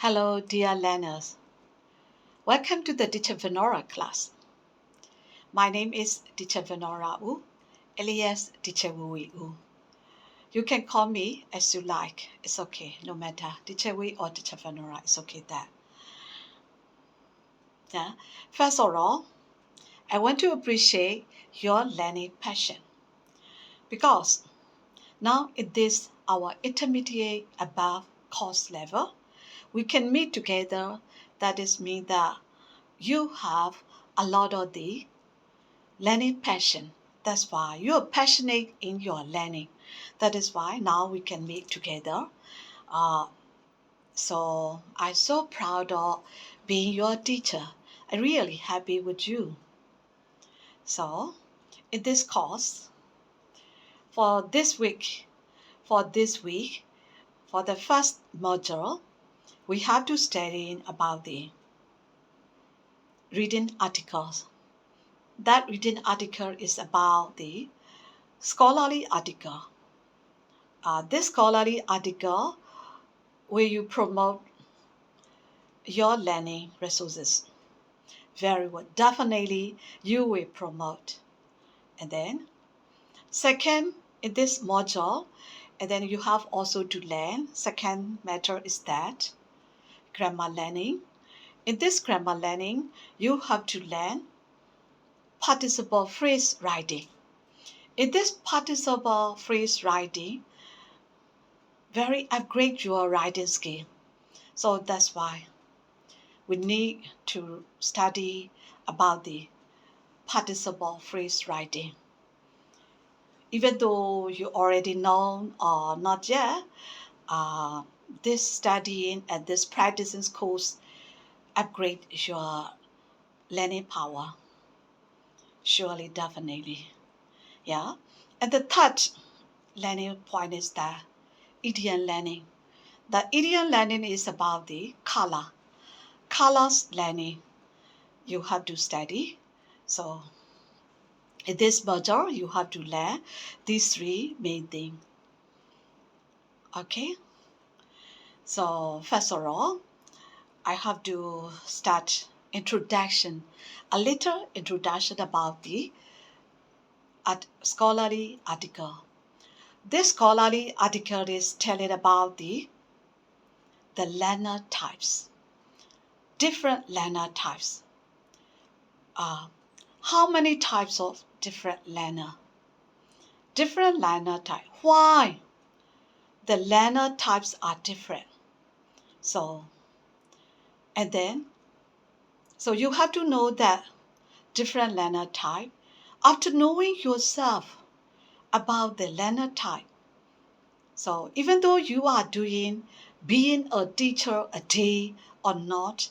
Hello, dear learners. Welcome to the Teacher Venora class. My name is Teacher Venora Wu, alias Teacher Wui Wu. You can call me as you like. It's okay, no matter Teacher Wui or Teacher Venora. It's okay there. Yeah. First of all, I want to appreciate your learning passion because now it is our intermediate above course level. We can meet together. That is mean that you have a lot of the learning passion. That's why you are passionate in your learning. That is why now we can meet together. So I'm so proud of being your teacher. I'm really happy with you. So in this course, for this week, for the first module, we have to study about the reading articles. That reading article is about the scholarly article. This scholarly article where you promote your learning resources. Very well. Definitely you will promote. And then second, in this module, and then you have also to learn. Second matter is that grammar learning. In this grammar learning, you have to learn participle phrase writing. In this participle phrase writing, very upgrade your writing skill. So that's why we need to study about the participle phrase writing. Even though you already know or not yet, this studying and this practicing course upgrade your learning power. Surely, definitely. Yeah. And the third learning point is the idiom learning. The idiom learning is about the colors learning. You have to study. So in this module, you have to learn these three main things. Okay? So first of all, I have to start introduction, a little introduction about the scholarly article. This scholarly article is telling about the learner types, different learner types. How many types of different learner? Different learner type. Why? The learner types are different. So you have to know that different learner type. After knowing yourself about the learner type, so even though you are being a teacher a day or not,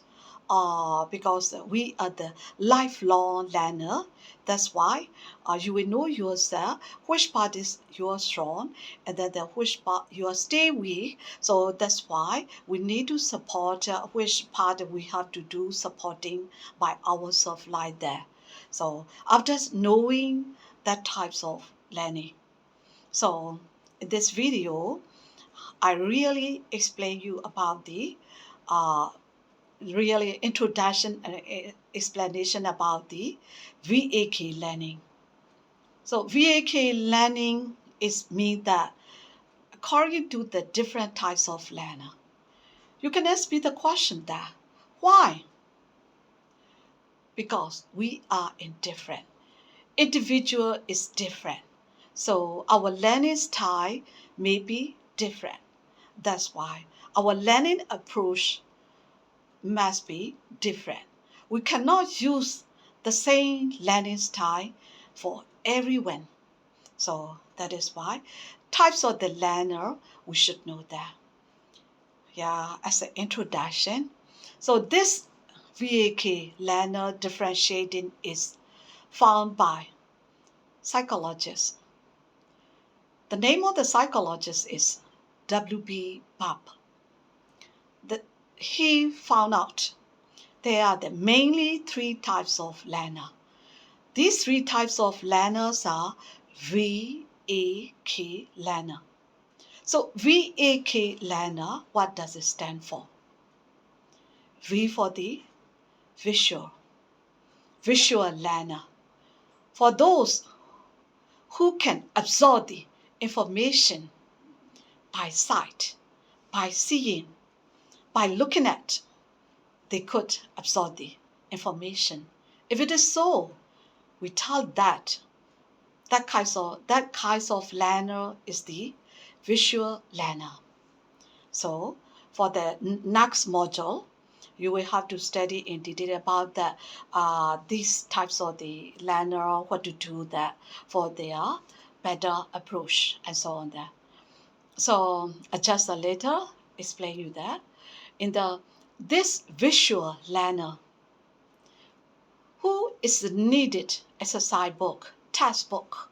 because we are the lifelong learner, that's why you will know yourself which part is your strong and then which part you stay weak. So that's why we need to support which part we have to do supporting by ourselves like that. So after knowing that types of learning, so in this video I really explain you about the uh, really introduction and explanation about the VAK learning. So VAK learning is mean that according to the different types of learner, you can ask me the question that why? Because we are indifferent. Individual is different. So our learning style may be different. That's why our learning approach must be different. We cannot use the same learning style for everyone. So that is why types of the learner, we should know that. Yeah, as an introduction. So this VAK learner differentiating is found by psychologists. The name of the psychologist is W.B. Bupp. He found out there are mainly three types of learner. These three types of learners are VAK learner. So VAK learner, what does it stand for? V for the visual learner. For those who can absorb the information by sight, by seeing, by looking at, they could absorb the information. If it is so, we tell that kind of learner is the visual learner. So for the next module, you will have to study in detail about these types of the learner, what to do that for their better approach and so on there. So just a little explain you that in this visual learner who is needed exercise book, textbook.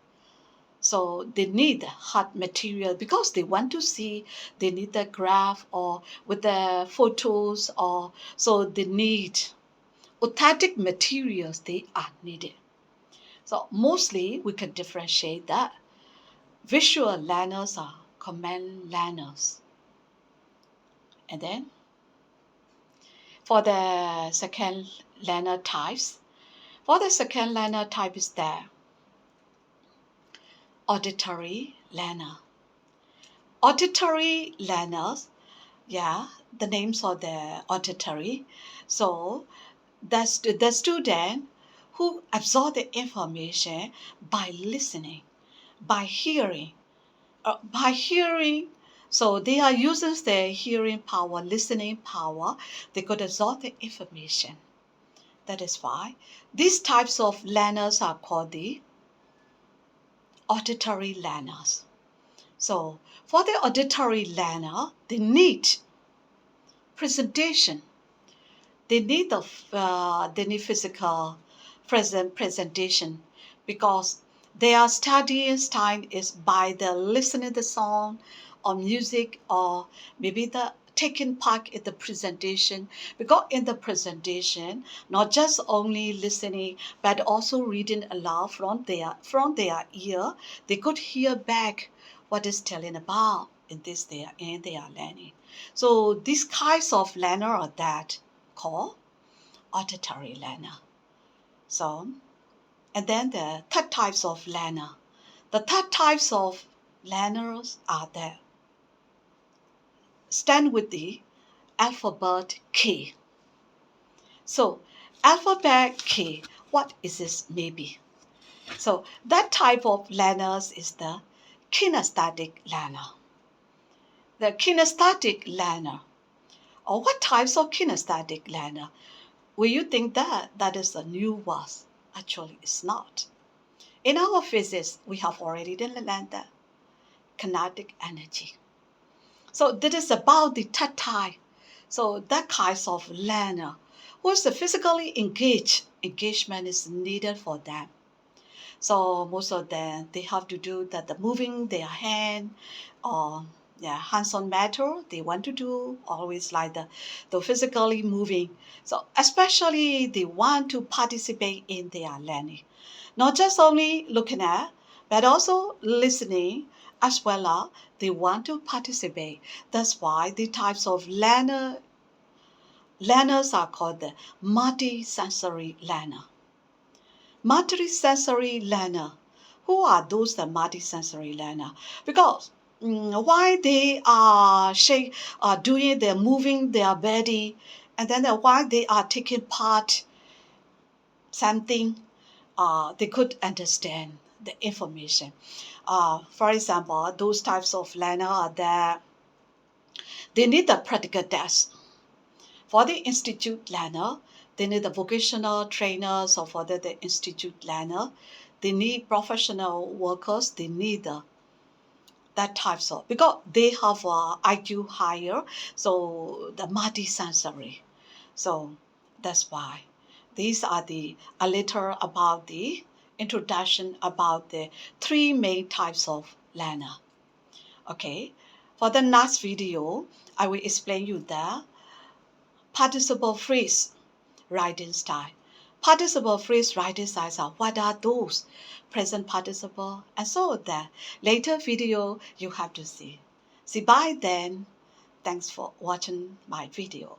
So they need hard material because they want to see, they need the graph or with the photos, or so they need authentic materials, they are needed. So mostly we can differentiate that. Visual learners are command learners. And then for the second learner types, is the auditory learner. Auditory learners, the names of the auditory. So that's the student who absorb the information by listening, by hearing. So they are using their hearing power, listening power. They could absorb the information. That is why these types of learners are called the auditory learners. So for the auditory learner, they need presentation. They need physical presentation because their studying time is by the listening the song or music, or maybe the taking part in the presentation, because in the presentation not just only listening but also reading aloud from their ear. They could hear back what is telling about in they are learning. So these kinds of learner are that called auditory learner. So and then the third types of learner. The third types of learners are there stand with the alphabet K. So alphabet K, what is this maybe? So that type of learners is the kinesthetic learner. The kinesthetic learner. Or what types of kinesthetic learner? Will you think that is a new word? Actually, it's not. In our physics, we have already learned that kinetic energy. So this is about the third type. So that kind of learner who is physically engaged. Engagement is needed for them. So most of them, they have to do that, the moving their hand or hands-on matter. They want to do always like the physically moving. So especially they want to participate in their learning. Not just only looking at, but also listening as well as they want to participate. That's why the types of learners are called the multisensory learner. Multisensory learner. Who are those the multisensory learner? Because why they are doing, they're moving their body, and then why they are taking part something, they could understand the information. For example, those types of learner are that they need the practical test. For the institute learner, they need the vocational trainers, or for the institute learner, they need professional workers. They need that types of, because they have IQ higher, so the multisensory. So that's why these are a little about the introduction about the three main types of learner. Okay, for the next video, I will explain you the participle phrase writing style. Participle phrase writing styles are what are those? Present participle and so on that. Later video you have to see. See, by then, thanks for watching my video.